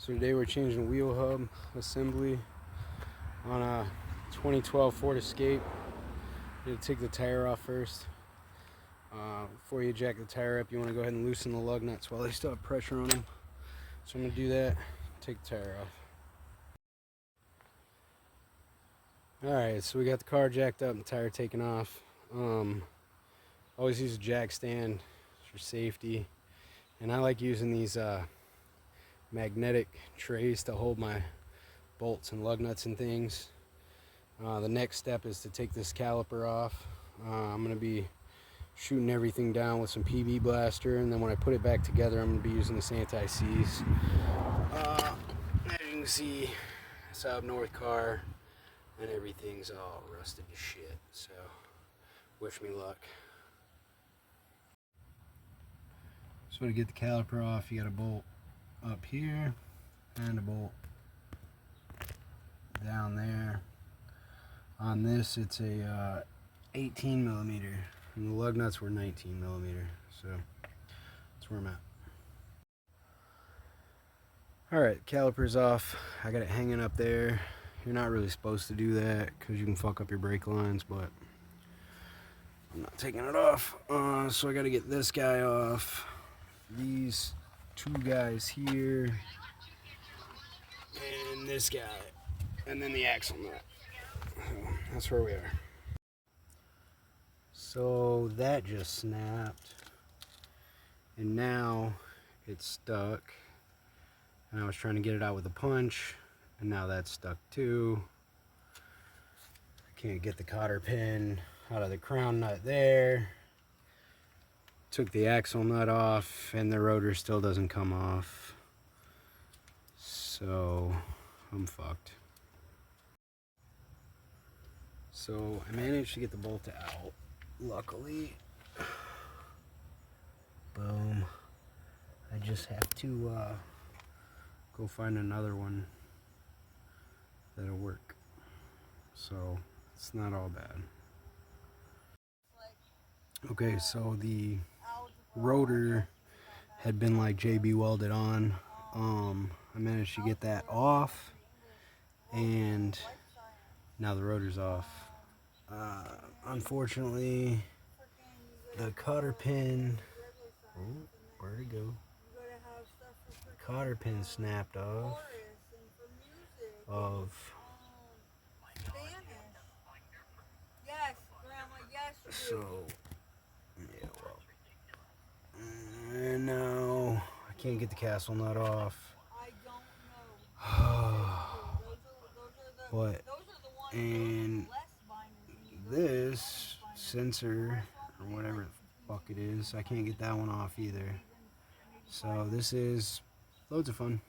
So today we're changing wheel hub assembly on a 2012 Ford Escape. You gotta take the tire off first. Before you jack the tire up, you want to go ahead and loosen the lug nuts while they still have pressure on them. So I'm going to do that, take the tire off. Alright, so we got the car jacked up and the tire taken off. Always use a jack stand for safety. And I like using these magnetic trays to hold my bolts and lug nuts and things. The next step is to take this caliper off. I'm going to be shooting everything down with some PB blaster, and then when I put it back together, I'm going to be using this anti-seize. As you can see, it's up north car, and everything's all rusted to shit, so wish me luck. So to get the caliper off, you got a bolt up here and a bolt down there. On this, it's a 18 millimeter, and the lug nuts were 19 millimeter, so that's where I'm at. Alright, caliper's off. I got it hanging up there. You're not really supposed to do that because you can fuck up your brake lines, but I'm not taking it off. So I got to get this guy off, these two guys here, and this guy, and then the axle nut. That's where we are. So that just snapped, and now it's stuck, and I was trying to get it out with a punch, and now that's stuck too. I can't get the cotter pin out of the crown nut there. Took the axle nut off, and the rotor still doesn't come off, so I'm fucked. So I managed to get the bolt out, luckily. Boom. I just have to go find another one that'll work. So it's not all bad. Okay, so the rotor had been like JB welded on. I managed to get that off, and now the rotor's off. Unfortunately, the cotter pin, where'd it go? The cotter pin snapped off of, so, yeah, well, and now I can't get the castle nut off. But, and this sensor, or whatever the fuck it is, I can't get that one off either. So this is loads of fun.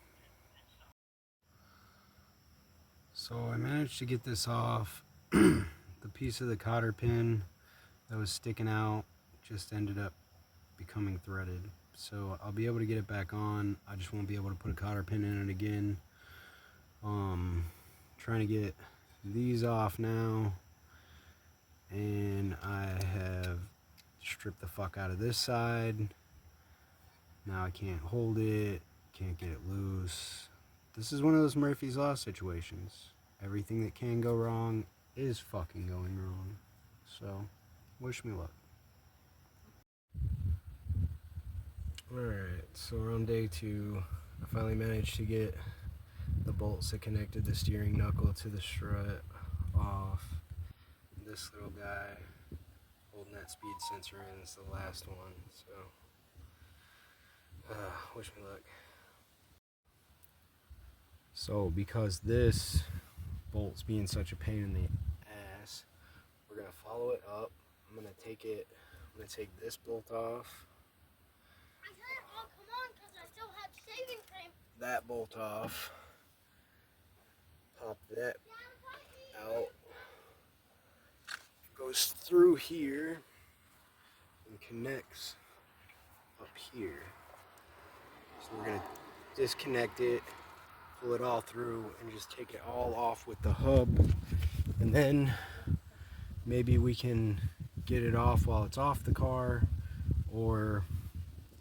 So I managed to get this off. The piece of the cotter pin that was sticking out just ended up becoming threaded. So I'll be able to get it back on. I just won't be able to put a cotter pin in it again. Trying to get these off now, and I have stripped the fuck out of this side. Now I can't hold it, can't get it loose. This is one of those Murphy's Law situations. Everything that can go wrong is fucking going wrong. So, wish me luck. Alright, so we're on day 2. I finally managed to get the bolts that connected the steering knuckle to the strut off. This little guy holding that speed sensor in is the last one, so wish me luck. So because this bolt's being such a pain in the ass, we're gonna follow it up. I'm gonna take this bolt off. That bolt off. Pop that out. Goes through here and connects up here. So we're gonna disconnect it, pull it all through, and just take it all off with the hub. And then maybe we can get it off while it's off the car, or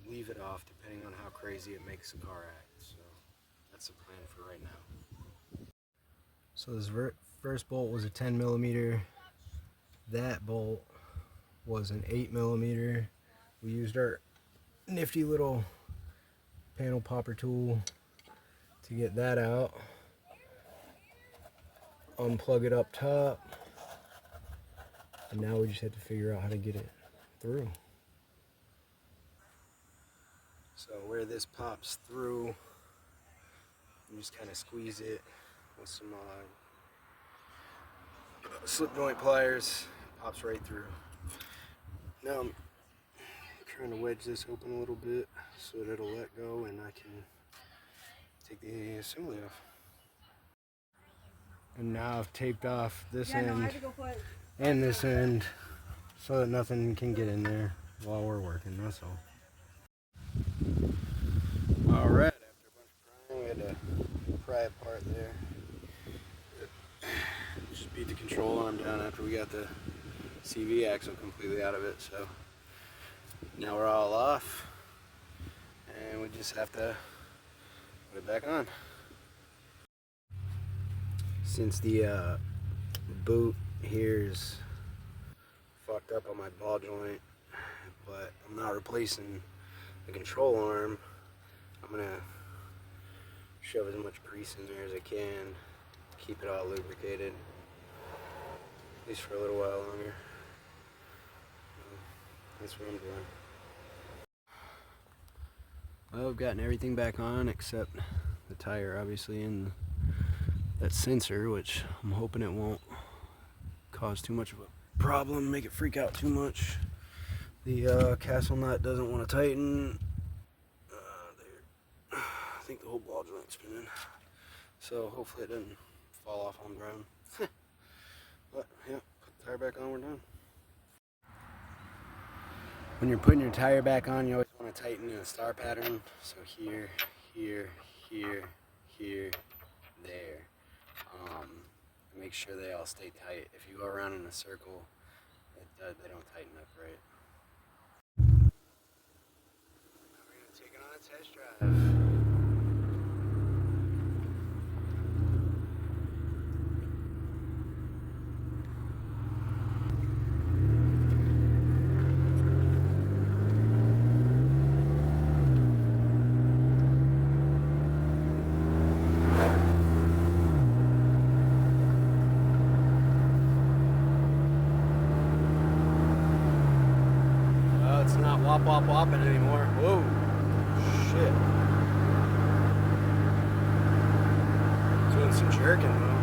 leave it off depending on how crazy it makes the car act. So That's the plan for right now. So this first bolt was a 10 millimeter. That bolt was an 8 millimeter. We used our nifty little panel popper tool to get that out. Unplug it up top. And now we just have to figure out how to get it through. So where this pops through, you just kind of squeeze it with some slip joint pliers. Pops right through. Now I'm trying to wedge this open a little bit so that it'll let go and I can take the assembly off. And now I've taped off this end and this end so that nothing can get in there while we're working, that's all. Alright, after a bunch of prying, we had to pry apart there. Just beat the control arm down after we got the CV axle completely out of it, so now we're all off and we just have to put it back on. Since the boot here's fucked up on my ball joint, but I'm not replacing the control arm, I'm gonna shove as much grease in there as I can, keep it all lubricated, at least for a little while longer. That's what I'm doing. Well, I've gotten everything back on except the tire, obviously, and that sensor, which I'm hoping it won't cause too much of a problem, make it freak out too much. The castle nut doesn't want to tighten. I think the whole ball joint's spinning, so hopefully it doesn't fall off on the ground. But yeah, put the tire back on, we're done. When you're putting your tire back on, you always want to tighten in a star pattern. So here, here, here, here, there. Make sure they all stay tight. If you go around in a circle, they don't tighten up right. Now we're going to take it on a test drive. Wop wop wopping anymore. Whoa, shit. Doing some jerking though.